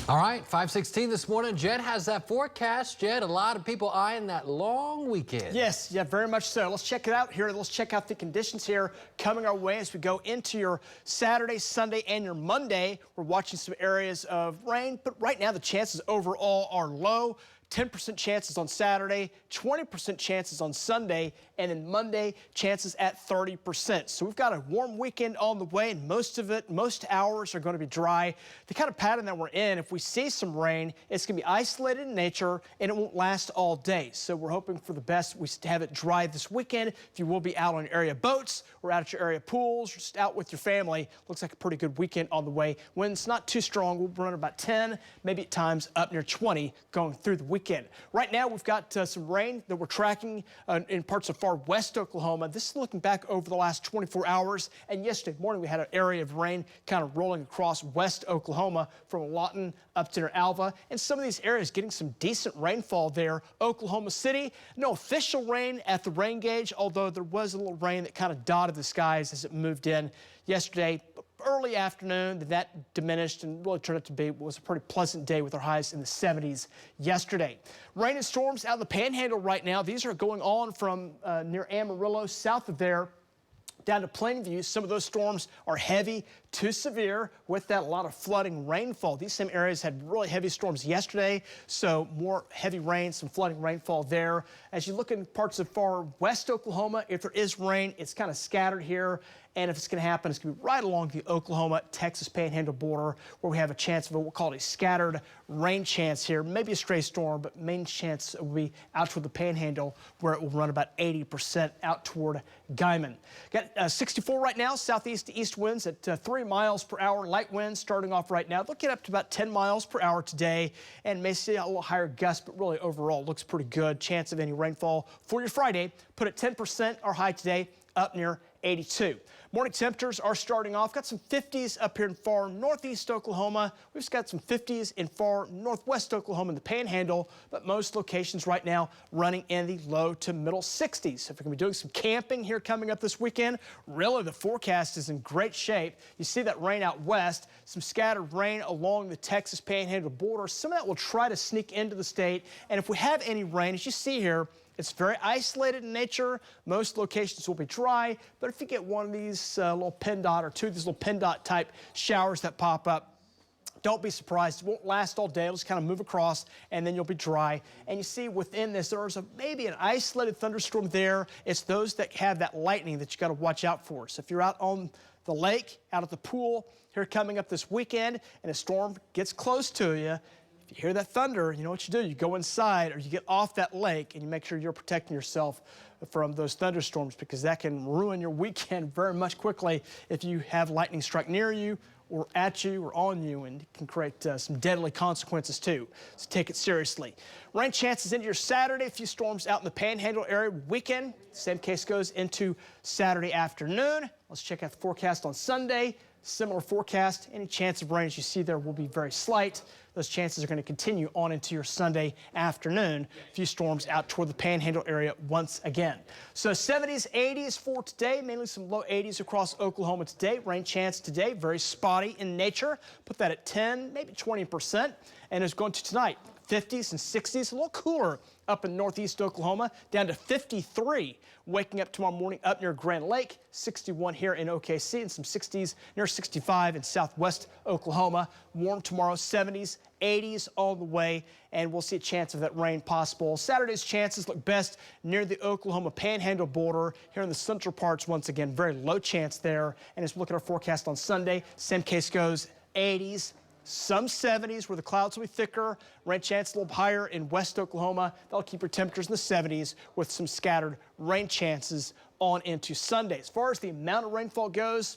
All right, 5:16 this morning. Jed has that forecast. Jed, a lot of people eyeing that long weekend. Yes, yeah, very much so. Let's check it out here. Let's check out the conditions here coming our way as we go into your Saturday, Sunday, and your Monday. We're watching some areas of rain, but right now the chances overall are low. 10% chances on Saturday, 20% chances on Sunday, and then Monday, chances at 30%. So we've got a warm weekend on the way, and most hours are going to be dry. The kind of pattern that we're in, if we see some rain, it's going to be isolated in nature, and it won't last all day. So we're hoping for the best. We have it dry this weekend. If you will be out on your area boats or out at your area pools, or just out with your family, looks like a pretty good weekend on the way. Wind's not too strong. We'll run about 10, maybe at times up near 20 going through the weekend. Right now, we've got some rain that we're tracking in parts of far west Oklahoma. This is looking back over the last 24 hours. And yesterday morning, we had an area of rain kind of rolling across west Oklahoma from Lawton up to near Alva. And some of these areas getting some decent rainfall there. Oklahoma City, no official rain at the rain gauge, although there was a little rain that kind of dotted the skies as it moved in yesterday. Early afternoon, that diminished and really turned out to be was a pretty pleasant day with our highs in the 70s yesterday. Rain and storms out of the Panhandle right now. These are going on from near Amarillo, south of there, down to Plainview. Some of those storms are heavy to severe. With that, a lot of flooding rainfall. These same areas had really heavy storms yesterday, so more heavy rain, some flooding rainfall there. As you look in parts of far west Oklahoma, if there is rain, it's kind of scattered here. And if it's going to happen, it's going to be right along the Oklahoma-Texas Panhandle border, where we have a chance of what we'll call a scattered rain chance here. Maybe a stray storm, but main chance will be out toward the Panhandle, where it will run about 80% out toward Guyman. Got 64 right now, southeast to east winds at 3 miles per hour. Light winds starting off right now. They'll get up to about 10 miles per hour today, and may see a little higher gust, but really overall looks pretty good. Chance of any rainfall for your Friday, put at 10%. Our high today up near 82. Morning temperatures are starting off. Got some 50s up here in far northeast Oklahoma. We've just got some 50s in far northwest Oklahoma in the Panhandle, but most locations right now running in the low to middle 60s. So if you're going to be doing some camping here coming up this weekend, really the forecast is in great shape. You see that rain out west, some scattered rain along the Texas Panhandle border. Some of that will try to sneak into the state. And if we have any rain, as you see here, it's very isolated in nature. Most locations will be dry, but if you get one of these little PennDOT or two of these little PennDOT type showers that pop up, don't be surprised. It won't last all day. It'll just kind of move across, and then you'll be dry. And you see within this, there's maybe an isolated thunderstorm there. It's those that have that lightning that you got to watch out for. So if you're out on the lake, out at the pool, here coming up this weekend, and a storm gets close to you, if you hear that thunder, you know what you do. You go inside or you get off that lake and you make sure you're protecting yourself from those thunderstorms, because that can ruin your weekend very much quickly if you have lightning strike near you or at you or on you, and it can create some deadly consequences too. So take it seriously. Rain chances into your Saturday. A few storms out in the Panhandle area. Weekend, same case goes into Saturday afternoon. Let's check out the forecast on Sunday. Similar forecast. Any chance of rain, as you see there, will be very slight. Those chances are going to continue on into your Sunday afternoon. A few storms out toward the Panhandle area once again. So 70s, 80s for today, mainly some low 80s across Oklahoma today. Rain chance today, very spotty in nature. Put that at 10, maybe 20%. And it's going to tonight, 50s and 60s, a little cooler up in northeast Oklahoma, down to 53. Waking up tomorrow morning up near Grand Lake, 61 here in OKC, and some 60s near 65 in southwest Oklahoma. Warm tomorrow, 70s, 80s all the way, and we'll see a chance of that rain possible. Saturday's chances look best near the Oklahoma Panhandle border. Here in the central parts, once again, very low chance there. And as we look at our forecast on Sunday, same case goes, 80s. Some 70s where the clouds will be thicker. Rain chance a little higher in west Oklahoma. That'll keep your temperatures in the 70s with some scattered rain chances on into Sunday. As far as the amount of rainfall goes,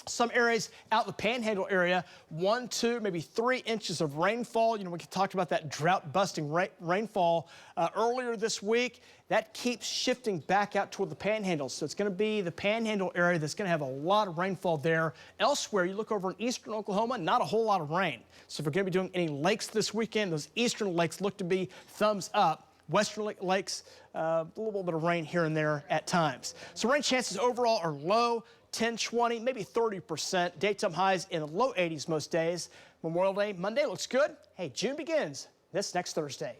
some areas out in the Panhandle area, 1, 2, maybe 3 inches of rainfall. You know, we talked about that drought-busting rainfall earlier this week. That keeps shifting back out toward the Panhandle. So it's going to be the Panhandle area that's going to have a lot of rainfall there. Elsewhere, you look over in eastern Oklahoma, not a whole lot of rain. So if we're going to be doing any lakes this weekend, those eastern lakes look to be thumbs up. Western lakes, a little bit of rain here and there at times. So rain chances overall are low. 10, 20, maybe 30%. Daytime highs in the low 80s most days. Memorial Day Monday looks good. Hey, June begins this next Thursday.